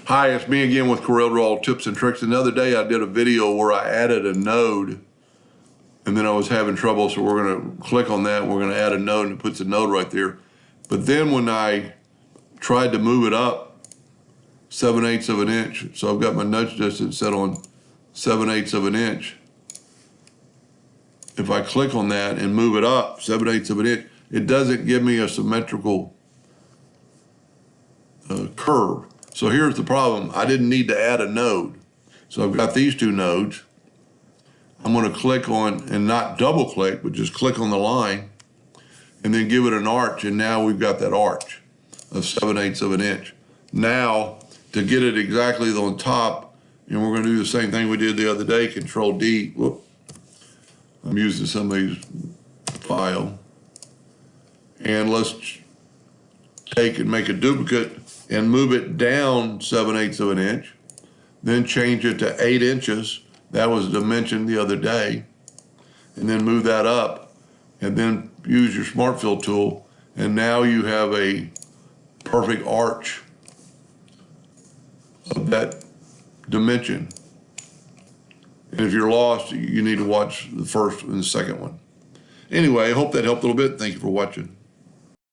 Hi, it's me again with Corel Draw Tips and Tricks. The other day I did a video where I added a node and then I was having trouble, so we're going to click on that. We're going to add a node and it puts a node right there. But then when I tried to move it up 7/8 of an inch, so I've got my nudge distance set on 7/8 of an inch. If I click on that and move it up 7/8 of an inch, it doesn't give me a symmetrical curve. So here's the problem. I didn't need to add a node. So I've got these two nodes. I'm going to click on, and not double click, but just click on the line and then give it an arch. And now we've got that arch of 7/8 of an inch. Now to get it exactly on top, and we're going to do the same thing we did the other day, Control D. Whoop. I'm using somebody's file. And let's take and make a duplicate and move it down 7/8 of an inch, then change it to 8 inches. That was the dimension the other day. And then move that up and then use your Smart Fill tool. And now you have a perfect arch of that dimension. And if you're lost, you need to watch the first and the second one. Anyway, I hope that helped a little bit. Thank you for watching.